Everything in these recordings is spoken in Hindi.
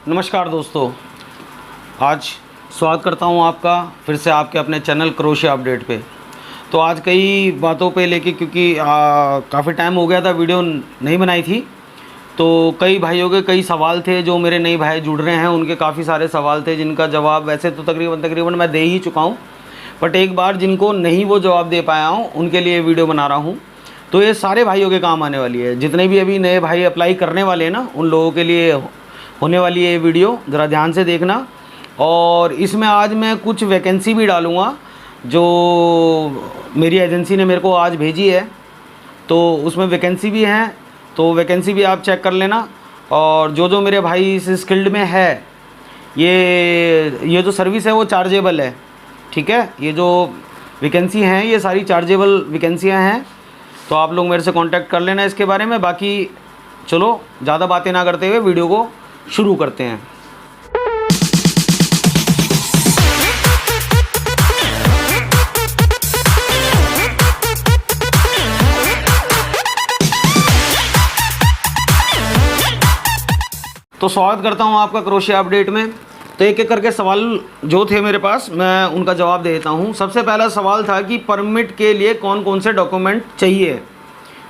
नमस्कार दोस्तों, आज स्वागत करता हूं आपका फिर से आपके अपने चैनल क्रोशिया अपडेट पे। तो आज कई बातों पे लेके, क्योंकि काफ़ी टाइम हो गया था वीडियो नहीं बनाई थी, तो कई भाइयों के कई सवाल थे। जो मेरे नए भाई जुड़ रहे हैं उनके काफ़ी सारे सवाल थे जिनका जवाब वैसे तो तकरीबन मैं दे ही चुका हूँ, बट एक बार जिनको नहीं वो जवाब दे पाया हूँ उनके लिए वीडियो बना रहा हूँ। तो ये सारे भाइयों के काम आने वाली है। जितने भी अभी नए भाई अप्लाई करने वाले हैं ना, उन लोगों के लिए होने वाली है ये वीडियो, ज़रा ध्यान से देखना। और इसमें आज मैं कुछ वैकेंसी भी डालूँगा जो मेरी एजेंसी ने मेरे को आज भेजी है, तो उसमें वैकेंसी भी हैं, तो वैकेंसी भी आप चेक कर लेना। और जो मेरे भाई इस स्किल्ड में है, ये जो सर्विस है वो चार्जेबल है, ठीक है। ये जो वैकेंसी हैं ये सारी चार्जेबल वैकेंसियाँ हैं, तो आप लोग मेरे से कांटेक्ट कर लेना इसके बारे में। बाकी चलो ज़्यादा बातें ना करते हुए वीडियो को शुरू करते हैं। तो स्वागत करता हूं आपका क्रोशिया अपडेट में। तो एक एक करके सवाल जो थे मेरे पास मैं उनका जवाब दे देता हूं। सबसे पहला सवाल था कि परमिट के लिए कौन कौन से डॉक्यूमेंट चाहिए,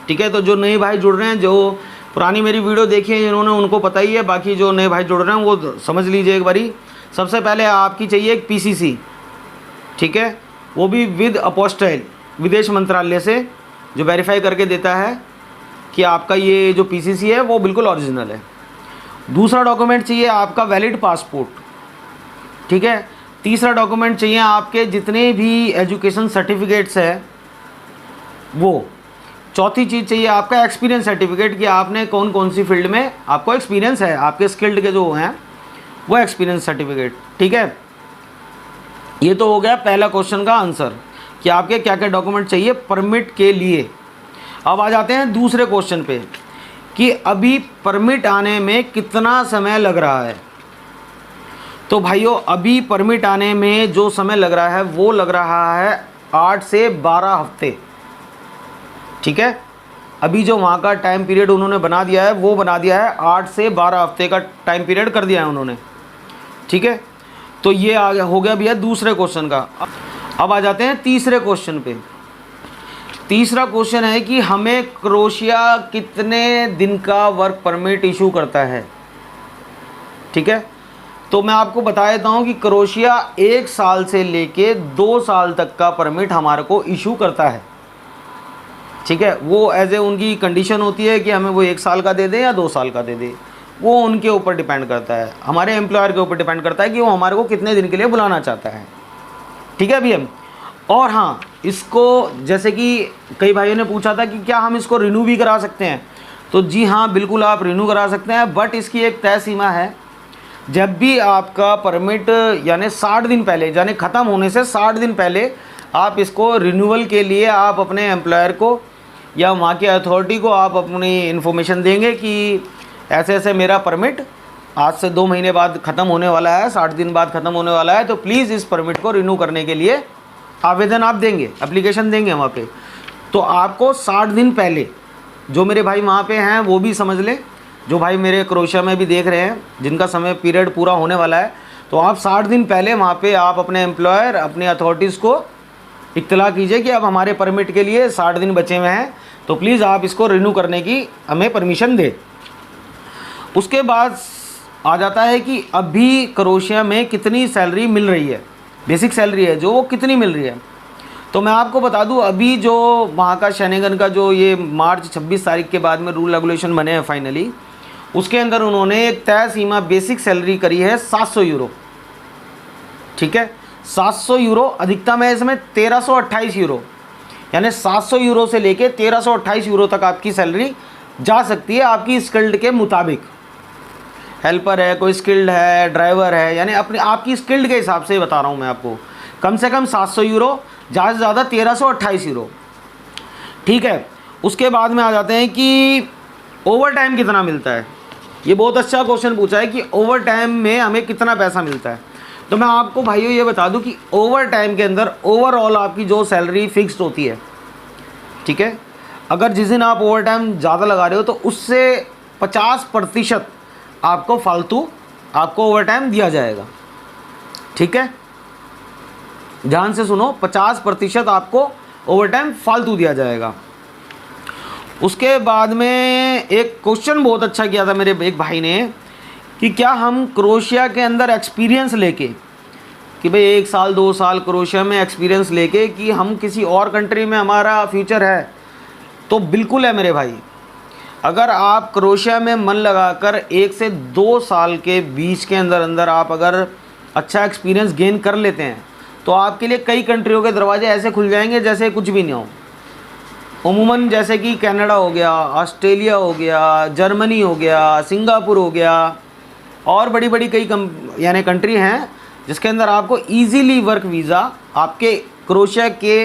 ठीक है। तो जो नए भाई जुड़ रहे हैं, जो पुरानी मेरी वीडियो देखी है जिन्होंने, उनको पता ही है। बाकी जो नए भाई जुड़ रहे हैं वो समझ लीजिए एक बारी। सबसे पहले आपकी चाहिए एक पीसीसी, ठीक है, वो भी विद अपोस्टाइल, विदेश मंत्रालय से जो वेरीफाई करके देता है कि आपका ये जो पीसीसी है वो बिल्कुल ओरिजिनल है। दूसरा डॉक्यूमेंट चाहिए आपका वैलिड पासपोर्ट, ठीक है। तीसरा डॉक्यूमेंट चाहिए आपके जितने भी एजुकेशन सर्टिफिकेट्स है वो। चौथी चीज़ चाहिए आपका एक्सपीरियंस सर्टिफिकेट, कि आपने कौन कौन सी फील्ड में आपको एक्सपीरियंस है, आपके स्किल्ड के जो हैं वो एक्सपीरियंस सर्टिफिकेट, ठीक है। ये तो हो गया पहला क्वेश्चन का आंसर कि आपके क्या क्या डॉक्यूमेंट चाहिए परमिट के लिए। अब आ जाते हैं दूसरे क्वेश्चन पे कि अभी परमिट आने में कितना समय लग रहा है। तो भाइयों, अभी परमिट आने में जो समय लग रहा है वो लग रहा है 8 से 12 हफ्ते, ठीक है। अभी जो वहाँ का टाइम पीरियड उन्होंने बना दिया है वो बना दिया है 8 से 12 हफ्ते का टाइम पीरियड कर दिया है उन्होंने, ठीक है। तो ये आ गया, हो गया भैया दूसरे क्वेश्चन का। अब आ जाते हैं तीसरे क्वेश्चन पे। तीसरा क्वेश्चन है कि हमें क्रोशिया कितने दिन का वर्क परमिट इशू करता है, ठीक है। तो मैं आपको बता देता हूँ कि क्रोशिया 1 साल से लेके 2 साल तक का परमिट हमारे को इशू करता है, ठीक है। वो एज ए उनकी कंडीशन होती है कि हमें वो 1 साल का दे दे या 2 साल का दे दे, वो उनके ऊपर डिपेंड करता है, हमारे एम्प्लॉयर के ऊपर डिपेंड करता है कि वो हमारे को कितने दिन के लिए बुलाना चाहता है, ठीक है भैया। और हाँ, इसको जैसे कि कई भाइयों ने पूछा था कि क्या हम इसको रिन्यू भी करा सकते हैं, तो जी हाँ, बिल्कुल आप रिन्यू करा सकते हैं, बट इसकी एक तय सीमा है। जब भी आपका परमिट यानी 60 दिन पहले, यानी ख़त्म होने से 60 दिन पहले आप इसको रिन्यूअल के लिए आप अपने एम्प्लॉयर को या वहाँ की अथॉरिटी को आप अपनी इन्फॉर्मेशन देंगे कि ऐसे ऐसे मेरा परमिट आज से 2 महीने बाद ख़त्म होने वाला है, 60 दिन बाद ख़त्म होने वाला है, तो प्लीज़ इस परमिट को रिन्यू करने के लिए आवेदन आप देंगे, एप्लीकेशन देंगे वहाँ पे। तो आपको 60 दिन पहले, जो मेरे भाई वहाँ पे हैं वो भी समझ लें, जो भाई मेरे क्रोशिया में भी देख रहे हैं जिनका समय पीरियड पूरा होने वाला है, तो आप 60 दिन पहले वहाँ पे आप अपने एम्प्लॉयर, अपने अथॉरिटीज़ को इत्तला कीजिए कि अब हमारे परमिट के लिए 60 दिन बचे हुए हैं, तो प्लीज़ आप इसको रिन्यू करने की हमें परमिशन दें। उसके बाद आ जाता है कि अभी क्रोशिया में कितनी सैलरी मिल रही है, बेसिक सैलरी है जो, वो कितनी मिल रही है। तो मैं आपको बता दूं, अभी जो वहाँ का शेनेगन का जो ये मार्च 26 तारीख के बाद में रूल रेगुलेशन बने हैं फाइनली, उसके अंदर उन्होंने एक तय सीमा बेसिक सैलरी करी है 700 यूरो, ठीक है। 700 यूरो अधिकतम है इसमें 1328 यूरो, यानी 700 यूरो से लेके 1328 यूरो तक आपकी सैलरी जा सकती है आपकी स्किल्ड के मुताबिक। हेल्पर है, कोई स्किल्ड है, ड्राइवर है, यानी अपनी आपकी स्किल्ड के हिसाब से बता रहा हूँ मैं आपको। कम से कम 700 यूरो, ज़्यादा से ज़्यादा 1328 यूरो, ठीक है। उसके बाद में आ जाते हैं कि ओवर टाइम कितना मिलता है। ये बहुत अच्छा क्वेश्चन पूछा है कि ओवर टाइम में हमें कितना पैसा मिलता है। तो मैं आपको भाइयों ये बता दूं कि ओवर टाइम के अंदर ओवरऑल आपकी जो सैलरी फिक्स्ड होती है, ठीक है। अगर जिस दिन आप ओवर टाइम ज़्यादा लगा रहे हो तो उससे 50% आपको फालतू आपको ओवर टाइम दिया जाएगा। ठीक है, ध्यान से सुनो, 50% आपको ओवर टाइम फालतू दिया जाएगा। उसके बाद में एक क्वेश्चन बहुत अच्छा किया था मेरे एक भाई ने कि क्या हम क्रोएशिया के अंदर एक्सपीरियंस लेके, कि भाई 1 साल 2 साल क्रोएशिया में एक्सपीरियंस लेके कि हम किसी और कंट्री में हमारा फ्यूचर है, तो बिल्कुल है मेरे भाई। अगर आप क्रोएशिया में मन लगाकर 1 से 2 साल के बीच के अंदर अंदर आप अगर अच्छा एक्सपीरियंस गेन कर लेते हैं तो आपके लिए कई कंट्रियों के दरवाजे ऐसे खुल जाएंगे जैसे कुछ भी नहीं हो। उमूमन जैसे कि कनाडा हो गया, ऑस्ट्रेलिया हो गया, जर्मनी हो गया, सिंगापुर हो गया, और बड़ी बड़ी कई यानी कंट्री हैं जिसके अंदर आपको इजीली वर्क वीज़ा आपके क्रोएशिया के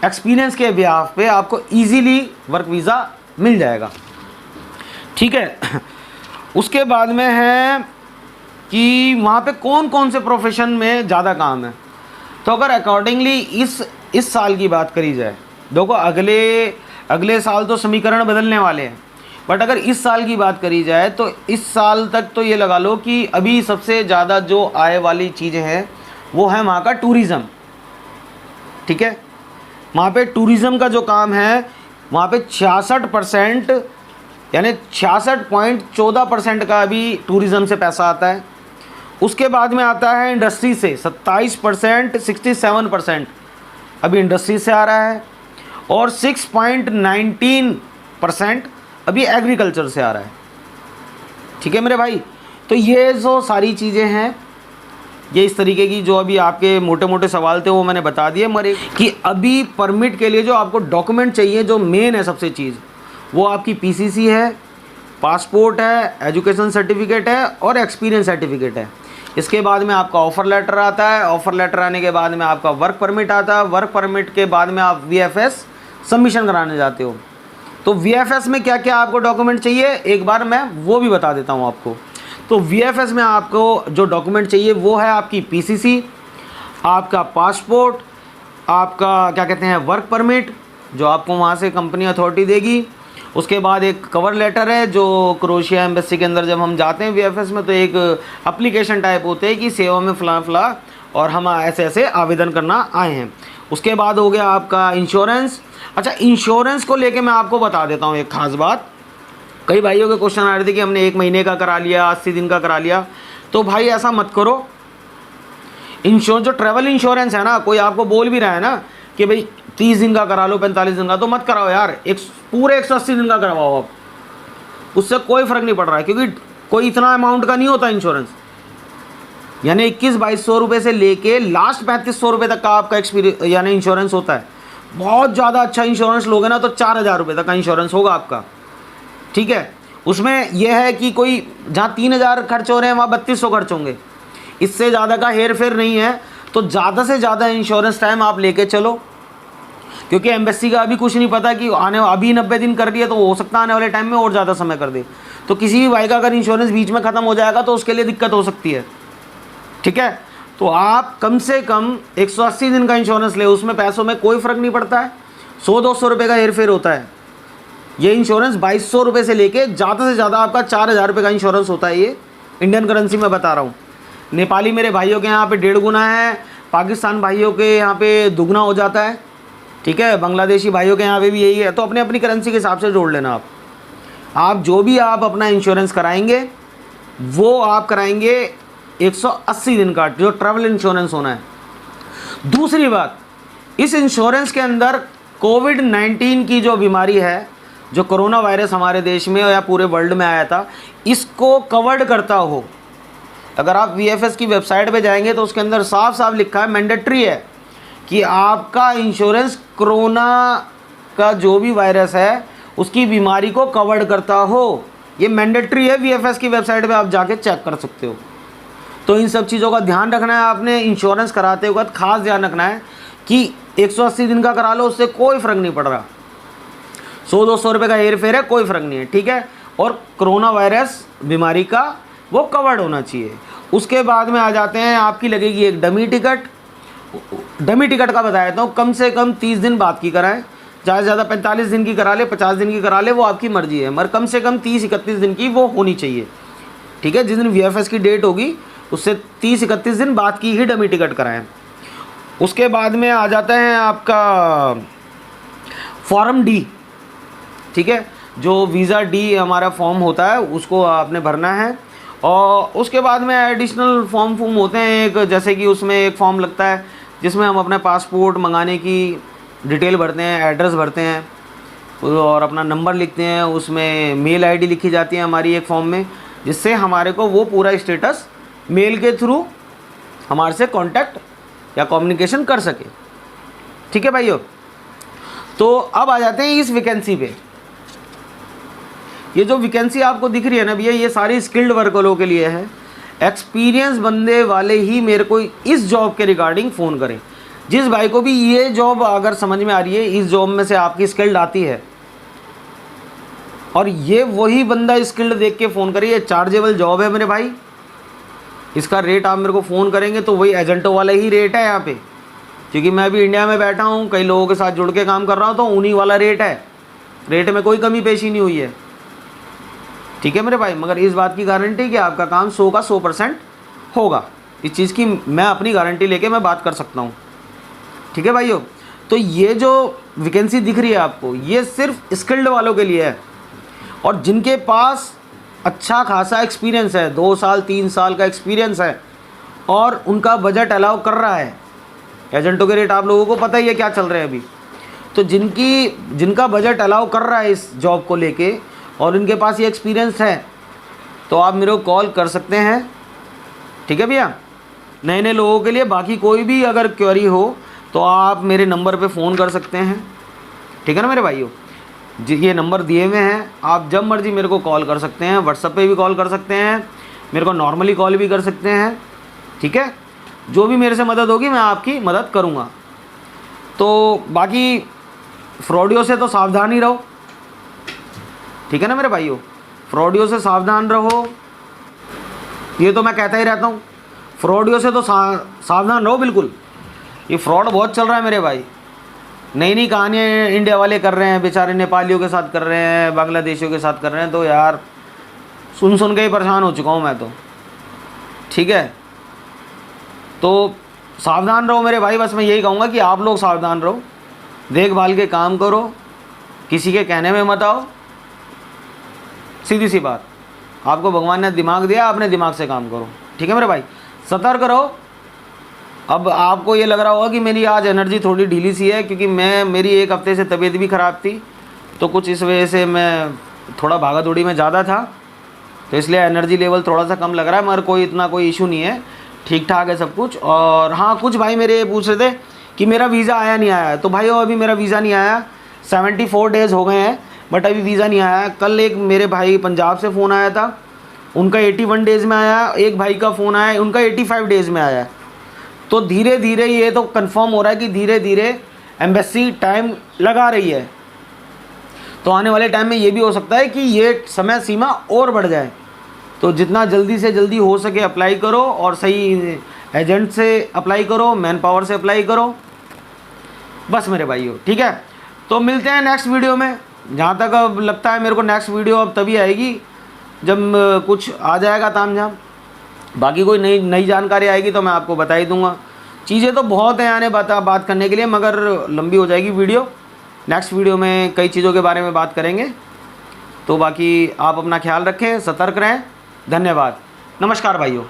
एक्सपीरियंस के बिहाफ पे आपको इजीली वर्क वीज़ा मिल जाएगा। ठीक है, उसके बाद में है कि वहाँ पे कौन कौन से प्रोफेशन में ज़्यादा काम है। तो अगर अकॉर्डिंगली इस साल की बात करी जाए, देखो अगले साल तो समीकरण बदलने वाले हैं, बट अगर इस साल की बात करी जाए तो इस साल तक तो ये लगा लो कि अभी सबसे ज़्यादा जो आय वाली चीज़ें हैं वो है वहाँ का टूरिज़्म। ठीक है, वहाँ पे टूरिज़्म का जो काम है वहाँ पे 66% यानी 66.14% का अभी टूरिज़्म से पैसा आता है। उसके बाद में आता है इंडस्ट्री से 27%, 67% अभी इंडस्ट्री से आ रहा है, और 6.19% अभी एग्रीकल्चर से आ रहा है। ठीक है मेरे भाई, तो ये जो सारी चीज़ें हैं, ये इस तरीके की जो अभी आपके मोटे मोटे सवाल थे वो मैंने बता दिए। मरे कि अभी परमिट के लिए जो आपको डॉक्यूमेंट चाहिए, जो मेन है सबसे चीज़, वो आपकी पीसीसी है, पासपोर्ट है, एजुकेशन सर्टिफिकेट है और एक्सपीरियंस सर्टिफिकेट है। इसके बाद में आपका ऑफ़र लेटर आता है, ऑफ़र लेटर आने के बाद में आपका वर्क परमिट आता है, वर्क परमिट के बाद में आप वीएफएस सबमिशन कराने जाते हो। तो वीएफएस में क्या क्या आपको डॉक्यूमेंट चाहिए एक बार मैं वो भी बता देता हूँ आपको। तो वीएफएस में आपको जो डॉक्यूमेंट चाहिए वो है आपकी पीसीसी, आपका पासपोर्ट, आपका क्या कहते हैं वर्क परमिट जो आपको वहाँ से कंपनी अथॉरिटी देगी। उसके बाद एक कवर लेटर है जो क्रोएशिया एम्बेसी के अंदर जब हम जाते हैं वीएफएस में, तो एक एप्लीकेशन टाइप होते हैं कि सेवा में फ़लाँ फ़लाँ और हम ऐसे ऐसे आवेदन करना आए हैं। उसके बाद हो गया आपका इंश्योरेंस। अच्छा, इंश्योरेंस को लेके मैं आपको बता देता हूँ एक ख़ास बात। कई भाइयों के क्वेश्चन आ रहे थे कि हमने 1 महीने का करा लिया, 80 दिन का करा लिया। तो भाई ऐसा मत करो। जो ट्रैवल इंश्योरेंस है ना, कोई आपको बोल भी रहा है ना कि भाई 30 दिन का करा लो, 45 दिन का, तो मत कराओ यार, पूरे 180 दिन का करवाओ आप। उससे कोई फ़र्क नहीं पड़ रहा है, क्योंकि कोई इतना अमाउंट का नहीं होता इंश्योरेंस। यानी 21-2200 रुपये से लेके लास्ट 3500 रुपये तक का आपका एक्सपीरियंस यानी इंश्योरेंस होता है। बहुत ज़्यादा अच्छा इंश्योरेंस लोगे ना तो 4000 रुपये तक का इंश्योरेंस होगा आपका। ठीक है, उसमें यह है कि कोई जहाँ 3000 खर्च हो रहे हैं वहाँ 3200 खर्च होंगे, इससे ज़्यादा का हेर फेर नहीं है। तो ज़्यादा से ज़्यादा इंश्योरेंस टाइम आप लेके चलो, क्योंकि एम्बेसी का अभी कुछ नहीं पता कि अभी 90 दिन कर दिए तो हो सकता है आने वाले टाइम में और ज़्यादा समय कर दे। तो किसी भी भाई का अगर इंश्योरेंस बीच में ख़त्म हो जाएगा तो उसके लिए दिक्कत हो सकती है। ठीक है, तो आप कम से कम 180 दिन का इंश्योरेंस ले, उसमें पैसों में कोई फ़र्क नहीं पड़ता है, 100-200 रुपये का हेर फेर होता है। ये इंश्योरेंस 2200 रुपये से लेके ज़्यादा से ज़्यादा आपका 4000 रुपये का इंश्योरेंस होता है। ये इंडियन करेंसी में बता रहा हूँ। नेपाली मेरे भाइयों के यहाँ पे 1.5 गुना है, पाकिस्तान भाइयों के यहाँ पे दुगना हो जाता है। ठीक है, बांग्लादेशी भाइयों के यहाँ पे भी यही है। तो अपने अपनी करेंसी के हिसाब से जोड़ लेना आप जो भी आप अपना इंश्योरेंस कराएंगे वो आप कराएंगे 180 दिन का, जो ट्रैवल इंश्योरेंस होना है। दूसरी बात, इस इंश्योरेंस के अंदर कोविड-19 की जो बीमारी है, जो कोरोना वायरस हमारे देश में या पूरे वर्ल्ड में आया था, इसको कवर्ड करता हो। अगर आप वीएफएस की वेबसाइट पे जाएंगे तो उसके अंदर साफ साफ लिखा है, मैंडेटरी है कि आपका इंश्योरेंस कोरोना का जो भी वायरस है उसकी बीमारी को कवर्ड करता हो। ये मैंडेटरी है, वीएफएस की वेबसाइट पे आप जाके चेक कर सकते हो। तो इन सब चीज़ों का ध्यान रखना है आपने। इंश्योरेंस कराते वक्त खास ध्यान रखना है कि 180 दिन का करा लो, उससे कोई फ़र्क नहीं पड़ रहा। 100-200 रुपये का हेर फेर है, कोई फ़र्क नहीं है। ठीक है, और कोरोना वायरस बीमारी का वो कवर्ड होना चाहिए। उसके बाद में आ जाते हैं, आपकी लगेगी एक डमी टिकट। डमी टिकट का बता देता हूँ, कम से कम 30 दिन बाद की कराएं, ज़्यादा से ज़्यादा 45 दिन की करा ले, 50 दिन की करा ले, वो आपकी मर्ज़ी है, मगर कम से कम 30-31 दिन की वो होनी चाहिए। ठीक है, जिस दिन VFS की डेट होगी उससे 30-31 दिन बाद की ही डमी टिकट कराएं। उसके बाद में आ जाता है आपका फॉर्म डी, ठीक है, जो वीज़ा डी हमारा फॉर्म होता है उसको आपने भरना है। और उसके बाद में एडिशनल फॉर्म होते हैं एक, जैसे कि उसमें एक फॉर्म लगता है जिसमें हम अपने पासपोर्ट मंगाने की डिटेल भरते हैं, एड्रेस भरते हैं और अपना नंबर लिखते हैं, उसमें मेल आईडी लिखी जाती है हमारी एक फॉर्म में, जिससे हमारे को वो पूरा स्टेटस मेल के थ्रू हमारे से कांटेक्ट या कम्युनिकेशन कर सके। ठीक है भाइयों, तो अब आ जाते हैं इस वैकेंसी पे। ये जो वैकेंसी आपको दिख रही है ना भैया, ये सारी स्किल्ड वर्करों के लिए है। एक्सपीरियंस बंदे वाले ही मेरे को इस जॉब के रिगार्डिंग फ़ोन करें। जिस भाई को भी ये जॉब अगर समझ में आ रही है, इस जॉब में से आपकी स्किल्ड आती है, और ये वही बंदा स्किल्ड देख के फ़ोन करे। ये चार्जेबल जॉब है मेरे भाई, इसका रेट आप मेरे को फ़ोन करेंगे तो वही एजेंटों वाला ही रेट है यहाँ पे, क्योंकि मैं अभी इंडिया में बैठा हूँ, कई लोगों के साथ जुड़ के काम कर रहा हूँ, तो उन्हीं वाला रेट है। रेट में कोई कमी पेशी नहीं हुई है। ठीक है मेरे भाई, मगर इस बात की गारंटी कि आपका काम 100 का 100% होगा, इस चीज़ की मैं अपनी गारंटी लेके मैं बात कर सकता हूँ। ठीक है भाइयों, तो ये जो वैकेंसी दिख रही है आपको, ये सिर्फ स्किल्ड वालों के लिए है, और जिनके पास अच्छा खासा एक्सपीरियंस है, 2 साल 3 साल का एक्सपीरियंस है, और उनका बजट अलाउ कर रहा है। एजेंटों के रेट आप लोगों को पता ही है क्या चल रहे हैं अभी। तो जिनका बजट अलाउ कर रहा है इस जॉब को लेके, और उनके पास ये एक्सपीरियंस है, तो आप मेरे को कॉल कर सकते हैं। ठीक है भैया, नए नए लोगों के लिए। बाकी कोई भी अगर क्वेरी हो तो आप मेरे नंबर पे फ़ोन कर सकते हैं। ठीक है ना मेरे भाइयों, ये नंबर दिए हुए हैं, आप जब मर्ज़ी मेरे को कॉल कर सकते हैं। व्हाट्सएप पे भी कॉल कर सकते हैं, मेरे को नॉर्मली कॉल भी कर सकते हैं। ठीक है, जो भी मेरे से मदद होगी मैं आपकी मदद करूँगा। तो बाकी फ्रॉडियों से तो सावधान ही रहो। ठीक है ना मेरे भाइयों, फ्रॉडियों से सावधान रहो, ये तो मैं कहता ही रहता हूँ। फ्रॉडियों से तो सावधान रहो बिल्कुल। ये फ्रॉड बहुत चल रहा है मेरे भाई, नई नई कहानियाँ इंडिया वाले कर रहे हैं, बेचारे नेपालियों के साथ कर रहे हैं, बांग्लादेशियों के साथ कर रहे हैं। तो यार सुन के ही परेशान हो चुका हूँ मैं तो। ठीक है, तो सावधान रहो मेरे भाई, बस मैं यही कहूँगा कि आप लोग सावधान रहो, देखभाल के काम करो, किसी के कहने में मत आओ। सीधी सी बात, आपको भगवान ने दिमाग दिया, अपने दिमाग से काम करो। ठीक है मेरे भाई, सतर्क रहो। अब आपको ये लग रहा होगा कि मेरी आज एनर्जी थोड़ी ढीली सी है, क्योंकि मेरी 1 हफ्ते से तबीयत भी ख़राब थी, तो कुछ इस वजह से मैं थोड़ा भागा दौड़ी में ज़्यादा था, तो इसलिए एनर्जी लेवल थोड़ा सा कम लग रहा है। मगर इतना कोई इशू नहीं है, ठीक ठाक है सब कुछ। और हाँ, कुछ भाई मेरे ये पूछ रहे थे कि मेरा वीज़ा आया नहीं आया, तो भाई अभी मेरा वीज़ा नहीं आया, 74 डेज़ हो गए हैं, बट अभी वीज़ा नहीं आया। कल एक मेरे भाई पंजाब से फ़ोन आया था, उनका 81 डेज़ में आया। एक भाई का फ़ोन आया, उनका 85 डेज़ में आया। तो धीरे धीरे ये तो कंफर्म हो रहा है कि धीरे धीरे एम्बेसी टाइम लगा रही है। तो आने वाले टाइम में ये भी हो सकता है कि ये समय सीमा और बढ़ जाए। तो जितना जल्दी से जल्दी हो सके अप्लाई करो, और सही एजेंट से अप्लाई करो, मैन पावर से अप्लाई करो, बस मेरे भाइयों। ठीक है, तो मिलते हैं नेक्स्ट वीडियो में। जहाँ तक अब लगता है मेरे को नेक्स्ट वीडियो अब तभी आएगी जब कुछ आ जाएगा तामझाम। बाकी कोई नई जानकारी आएगी तो मैं आपको बता ही दूँगा। चीज़ें तो बहुत हैं आने बात करने के लिए, मगर लंबी हो जाएगी वीडियो। नेक्स्ट वीडियो में कई चीज़ों के बारे में बात करेंगे। तो बाकी आप अपना ख्याल रखें, सतर्क रहें। धन्यवाद, नमस्कार भाइयों।